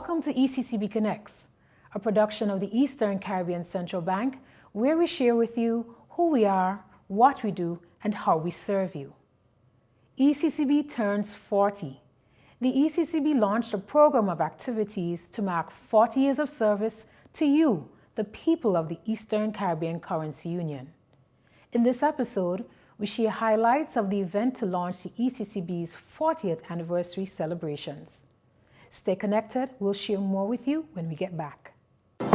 Welcome to ECCB Connects, a production of the Eastern Caribbean Central Bank, where we share with you who we are, what we do, and how we serve you. ECCB turns 40. The ECCB launched a program of activities to mark 40 years of service to you, the people of the Eastern Caribbean Currency Union. In this episode, we share highlights of the event to launch the ECCB's 40th anniversary celebrations. Stay connected, we'll share more with you when we get back. The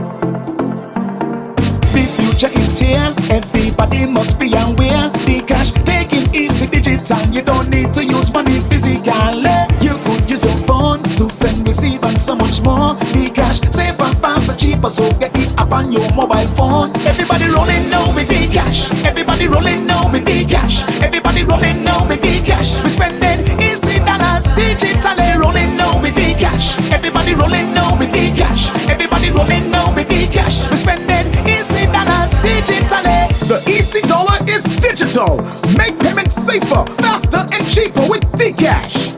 future is here, everybody must be aware. The cash taking easy digital, you don't need to use money physically. You could use your phone to send, receive and so much more. The cash safer, faster, cheaper, so get it up on your mobile phone. Everybody rolling now with the cash. Everybody rolling now with the cash. Everybody rolling now with the cash. We spending easy dollars digitally, rolling now with the cash. Everybody rolling now with the cash. Everybody rolling now with the cash. We spending easy dollars digitally. The EC dollar is digital. Make payments safer, faster, and cheaper with Cash.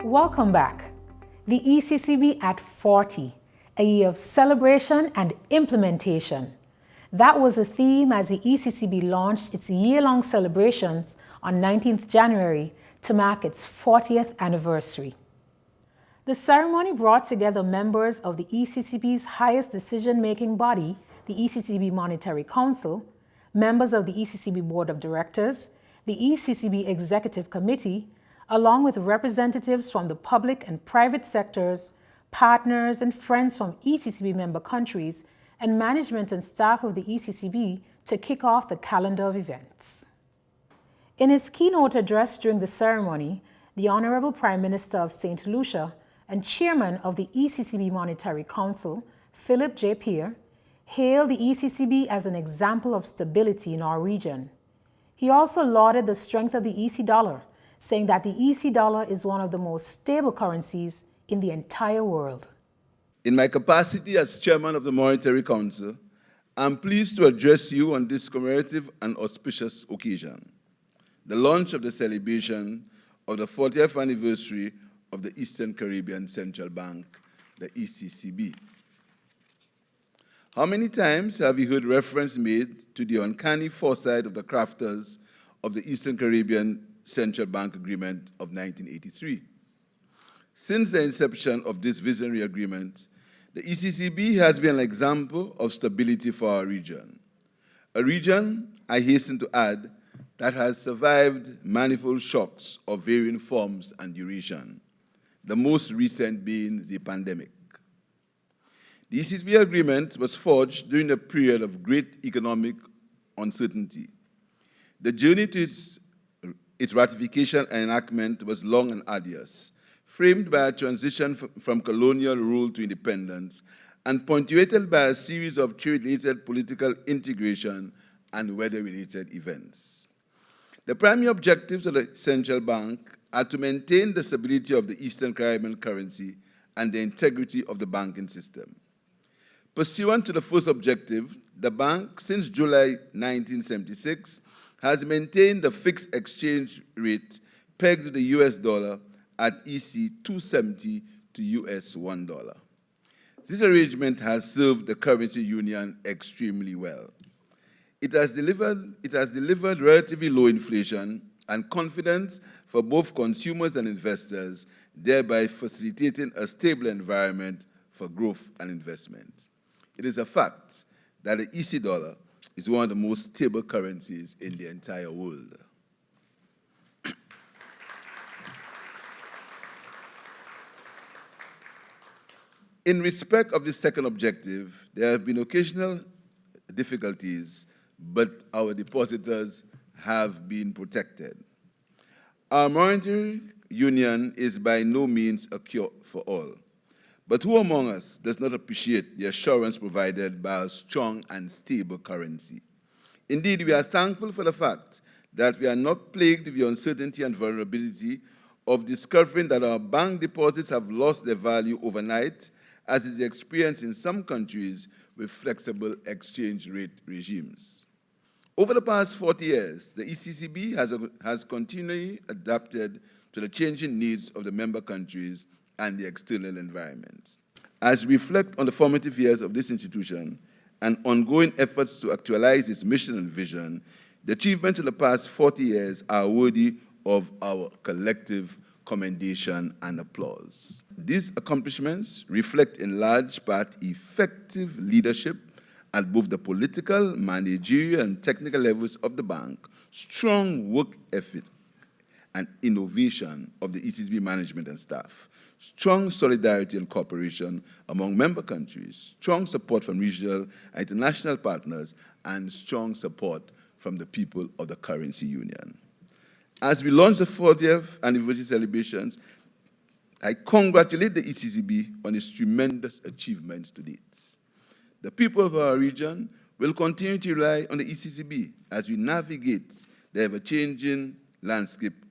Welcome back. The ECCB at 40, a year of celebration and implementation. That was the theme as the ECCB launched its year-long celebrations on 19th January to mark its 40th anniversary. The ceremony brought together members of the ECCB's highest decision-making body, the ECCB Monetary Council, members of the ECCB Board of Directors, the ECCB Executive Committee, along with representatives from the public and private sectors, partners and friends from ECCB member countries, and management and staff of the ECCB to kick off the calendar of events. In his keynote address during the ceremony, the Honorable Prime Minister of St. Lucia and Chairman of the ECCB Monetary Council, Philip J. Peer, hailed the ECCB as an example of stability in our region. He also lauded the strength of the EC dollar, saying that the EC dollar is one of the most stable currencies in the entire world. In my capacity as Chairman of the Monetary Council, I'm pleased to address you on this commemorative and auspicious occasion, the launch of the celebration of the 40th anniversary of the Eastern Caribbean Central Bank, the ECCB. How many times have you heard reference made to the uncanny foresight of the crafters of the Eastern Caribbean Central Bank Agreement of 1983? Since the inception of this visionary agreement, the ECCB has been an example of stability for our region. A region, I hasten to add, that has survived manifold shocks of varying forms and duration, the most recent being the pandemic. The ECCB agreement was forged during a period of great economic uncertainty. The journey to its ratification and enactment was long and arduous, framed by a transition from colonial rule to independence, and punctuated by a series of trade-related political integration and weather-related events. The primary objectives of the central bank are to maintain the stability of the Eastern Caribbean currency and the integrity of the banking system. Pursuant to the first objective, the bank, since July 1976, has maintained the fixed exchange rate pegged to the US dollar at EC 270 to US $1. This arrangement has served the currency union extremely well. It has delivered relatively low inflation and confidence for both consumers and investors, thereby facilitating a stable environment for growth and investment. It is a fact that the EC dollar is one of the most stable currencies in the entire world. In respect of this second objective, there have been occasional difficulties, but our depositors have been protected. Our monetary union is by no means a cure for all. But who among us does not appreciate the assurance provided by a strong and stable currency? Indeed, we are thankful for the fact that we are not plagued with the uncertainty and vulnerability of discovering that our bank deposits have lost their value overnight, as is the experience in some countries with flexible exchange rate regimes. Over the past 40 years, the ECCB has continually adapted to the changing needs of the member countries and the external environment. As we reflect on the formative years of this institution and ongoing efforts to actualize its mission and vision, the achievements of the past 40 years are worthy of our collective commendation and applause. These accomplishments reflect in large part effective leadership at both the political, managerial, and technical levels of the bank, strong work ethic and innovation of the ECCB management and staff, strong solidarity and cooperation among member countries, strong support from regional and international partners, and strong support from the people of the currency union. As we launch the 40th anniversary celebrations, I congratulate the ECCB on its tremendous achievements to date. The people of our region will continue to rely on the ECCB as we navigate the ever-changing landscape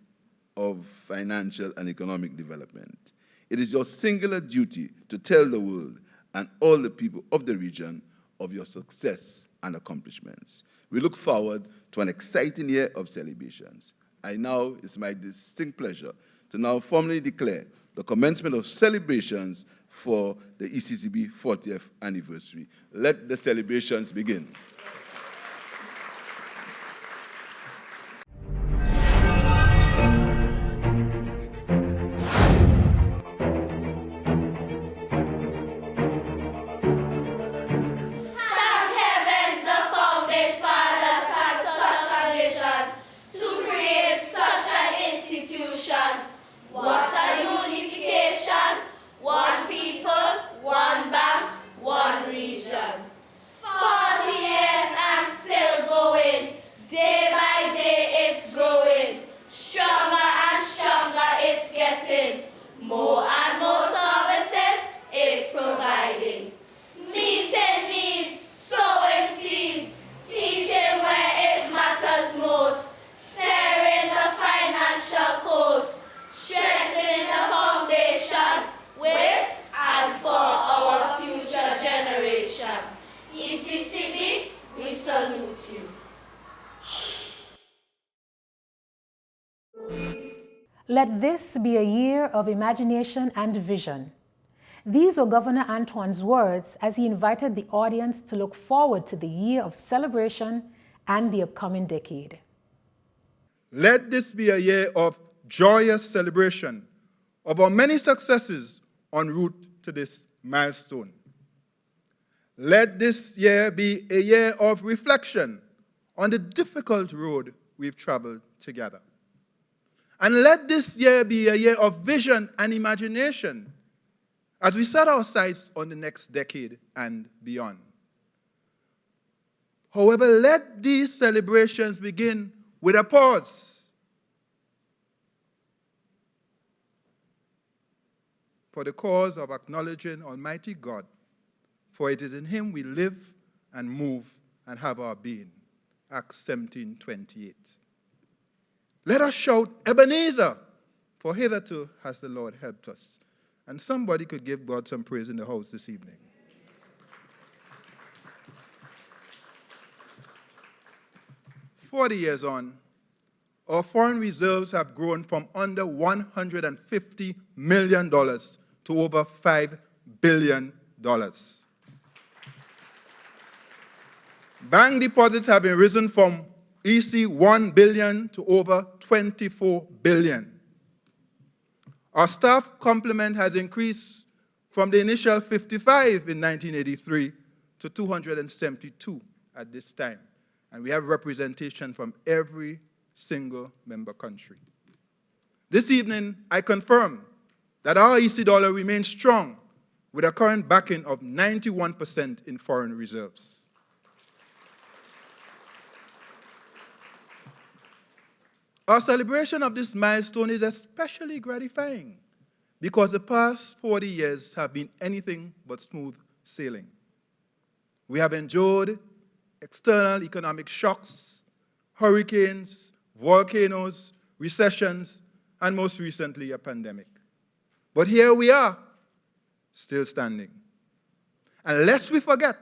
of financial and economic development. It is your singular duty to tell the world and all the people of the region of your success and accomplishments. We look forward to an exciting year of celebrations. It's my distinct pleasure to now formally declare the commencement of celebrations for the ECCB 40th anniversary. Let the celebrations begin. What a unification! One people, one bank, one region. 40 years and still going. Day by day it's growing. Stronger and stronger it's getting. More and more services it's providing. Meeting needs, sowing seeds, teaching where it matters most, steering the financial course, strengthening the foundation with and for our future generation. ECCB, we salute you. Let this be a year of imagination and vision. These were Governor Antoine's words as he invited the audience to look forward to the year of celebration and the upcoming decade. Let this be a year of joyous celebration of our many successes en route to this milestone. Let this year be a year of reflection on the difficult road we've traveled together. And let this year be a year of vision and imagination as we set our sights on the next decade and beyond. However, let these celebrations begin with a pause for the cause of acknowledging Almighty God, for it is in Him we live and move and have our being. Acts 17:28. Let us shout, Ebenezer, for hitherto has the Lord helped us. And somebody could give God some praise in the house this evening. "40 years on, our foreign reserves have grown from under $150 million to over $5 billion. Bank deposits have been risen from EC1 billion to over 24 billion. Our staff complement has increased from the initial 55 in 1983 to 272 at this time. And we have representation from every single member country. This evening, I confirm that our EC dollar remains strong with a current backing of 91% in foreign reserves. Our celebration of this milestone is especially gratifying because the past 40 years have been anything but smooth sailing. We have endured external economic shocks, hurricanes, volcanoes, recessions, and most recently a pandemic. But here we are, still standing. And lest we forget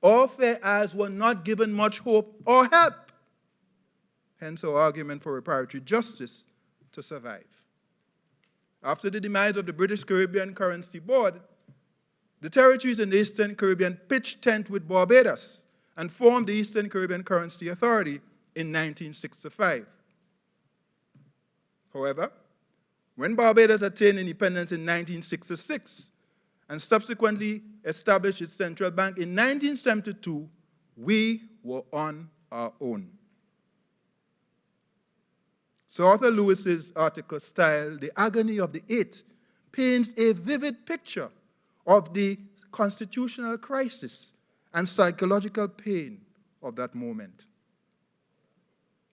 All fair heirs were not given much hope or help. Hence our argument for reparatory justice to survive. After the demise of the British Caribbean Currency Board, the territories in the Eastern Caribbean pitched tent with Barbados and formed the Eastern Caribbean Currency Authority in 1965. However, when Barbados attained independence in 1966 and subsequently established its central bank in 1972, we were on our own. Sir Arthur Lewis's article style, The Agony of the Eight, paints a vivid picture of the constitutional crisis and psychological pain of that moment.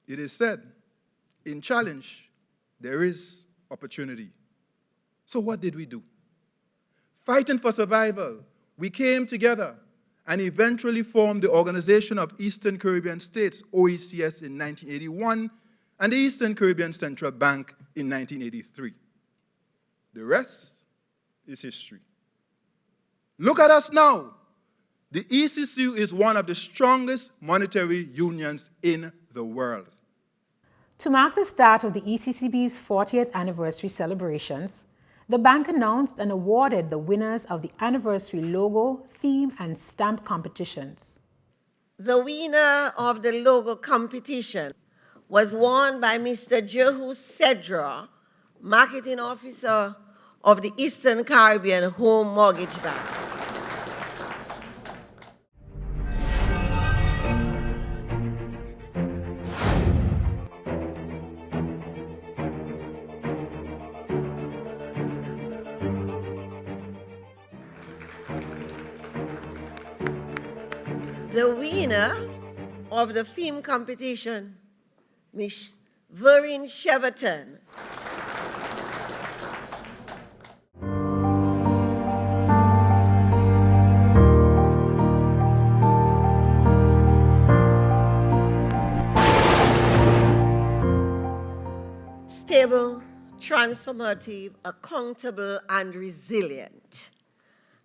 It is said, in challenge, there is opportunity. So what did we do? Fighting for survival, we came together and eventually formed the Organization of Eastern Caribbean States, OECS, in 1981, and the Eastern Caribbean Central Bank in 1983. The rest is history. Look at us now. The ECCB is one of the strongest monetary unions in the world. To mark the start of the ECCB's 40th anniversary celebrations, the bank announced and awarded the winners of the anniversary logo, theme, and stamp competitions. The winner of the logo competition was won by Mr. Jehu Cedra, Marketing Officer of the Eastern Caribbean Home Mortgage Bank. The winner of the theme competition, Ms. Verin Cheverton. Stable, transformative, accountable, and resilient.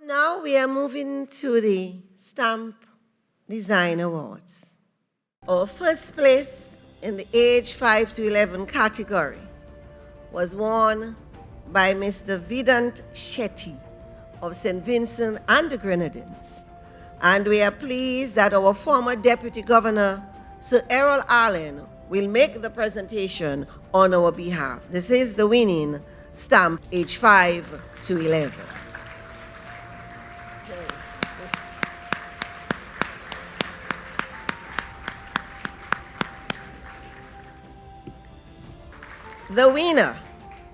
Now we are moving to the Stamp Design Awards. Our first place in the age 5 to 11 category was won by Mr. Vedant Shetty of St. Vincent and the Grenadines. And we are pleased that our former Deputy Governor, Sir Errol Allen, will make the presentation on our behalf. This is the winning stamp, age 5 to 11. The winner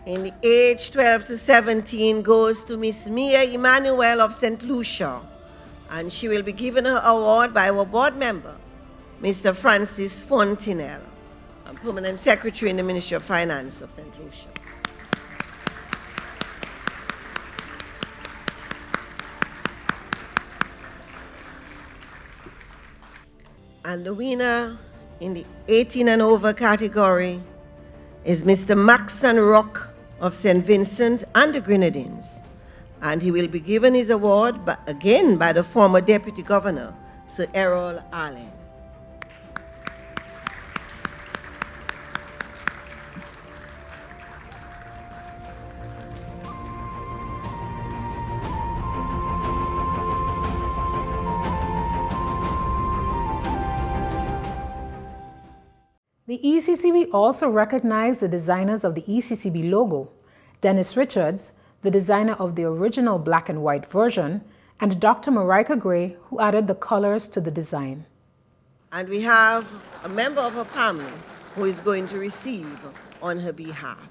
in the age 12 to 17 goes to Miss Mia Emmanuel of St. Lucia, and she will be given her award by our board member, Mr. Francis Fontenelle, a permanent secretary in the Ministry of Finance of St. Lucia. And the winner in the 18 and over category is Mr. Maxon Rock of St. Vincent and the Grenadines. And he will be given his award again by the former Deputy Governor, Sir Errol Allen. The ECCB also recognized the designers of the ECCB logo, Dennis Richards, the designer of the original black and white version, and Dr. Marika Gray, who added the colors to the design. And we have a member of her family who is going to receive on her behalf.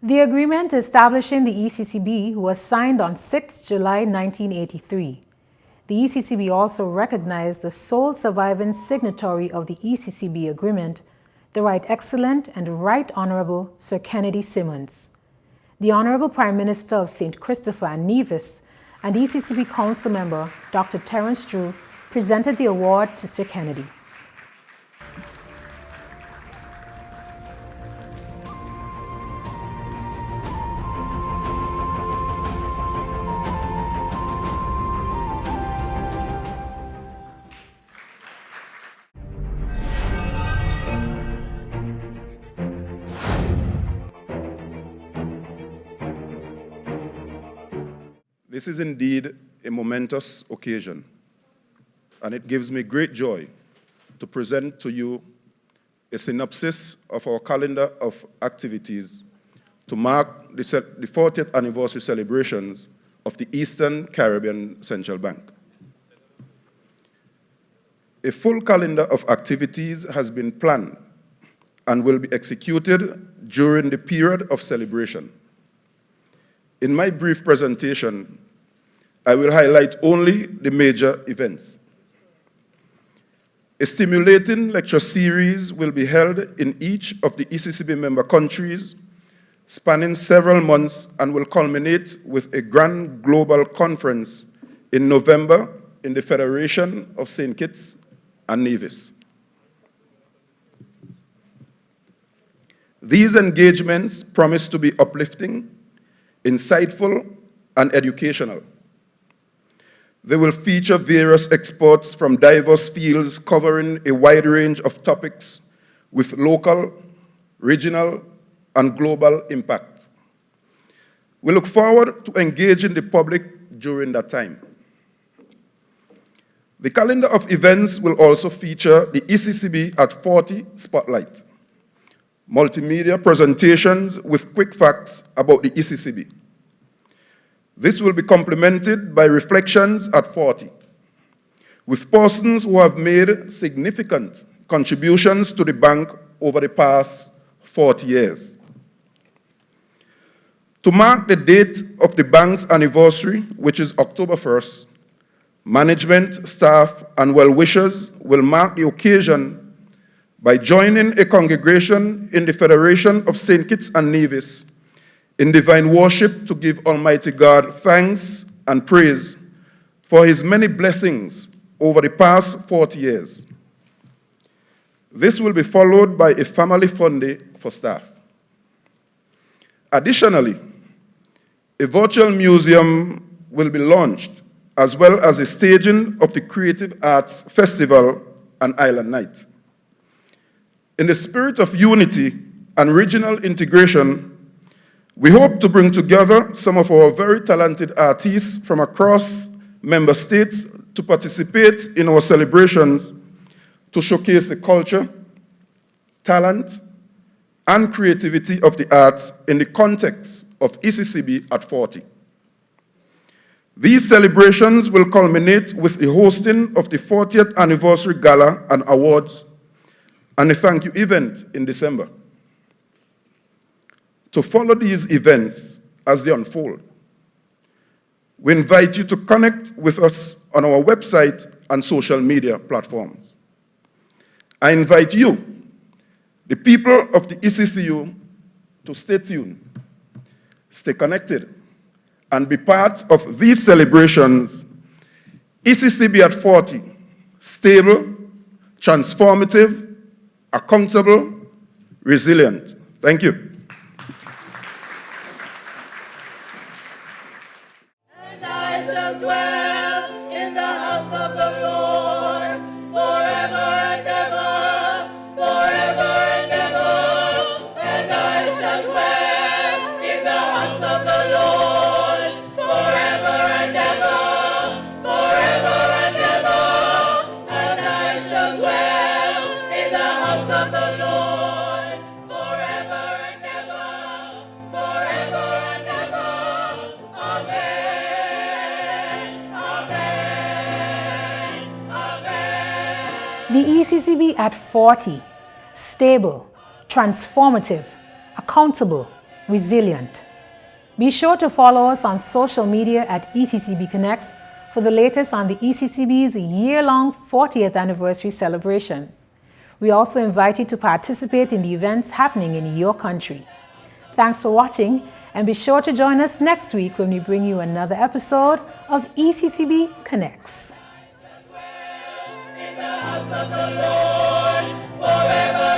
The agreement establishing the ECCB was signed on 6 July 1983. The ECCB also recognized the sole surviving signatory of the ECCB agreement, the Right Excellent and Right Honorable Sir Kennedy Simmons. The Honorable Prime Minister of St. Christopher and Nevis and ECCB Council member Dr. Terence Drew presented the award to Sir Kennedy. This is indeed a momentous occasion, and it gives me great joy to present to you a synopsis of our calendar of activities to mark the 40th anniversary celebrations of the Eastern Caribbean Central Bank. A full calendar of activities has been planned and will be executed during the period of celebration. In my brief presentation, I will highlight only the major events. A stimulating lecture series will be held in each of the ECCB member countries, spanning several months, and will culminate with a grand global conference in November in the Federation of St. Kitts and Nevis. These engagements promise to be uplifting, insightful, and educational. They will feature various experts from diverse fields covering a wide range of topics with local, regional, and global impact. We look forward to engaging the public during that time. The calendar of events will also feature the ECCB at 40 Spotlight, multimedia presentations with quick facts about the ECCB. This will be complemented by reflections at 40, with persons who have made significant contributions to the bank over the past 40 years. To mark the date of the bank's anniversary, which is October 1st, management, staff, and well-wishers will mark the occasion by joining a congregation in the Federation of St. Kitts and Nevis in divine worship to give Almighty God thanks and praise for his many blessings over the past 40 years. This will be followed by a family fun day for staff. Additionally, a virtual museum will be launched, as well as a staging of the Creative Arts Festival and Island Night. In the spirit of unity and regional integration, we hope to bring together some of our very talented artists from across member states to participate in our celebrations to showcase the culture, talent, and creativity of the arts in the context of ECCB at 40. These celebrations will culminate with the hosting of the 40th anniversary gala and awards and a thank you event in December. To follow these events as they unfold, we invite you to connect with us on our website and social media platforms. I invite you, the people of the ECCU, to stay tuned, stay connected, and be part of these celebrations. ECCB at 40, stable, transformative, accountable, resilient. Thank you. And I shall dwell in the house of the Lord forever and ever, forever and ever. And I shall dwell in the house of the Lord forever and ever, forever and ever. And I shall dwell in the house of the Lord forever and ever, forever and ever. Amen. Amen. Amen. The ECCB at 40, stable, transformative, accountable, resilient. Be sure to follow us on social media at ECCB Connects for the latest on the ECCB's year-long 40th anniversary celebrations. We also invite you to participate in the events happening in your country. Thanks for watching, and be sure to join us next week when we bring you another episode of ECCB Connects. In the house of the Lord forever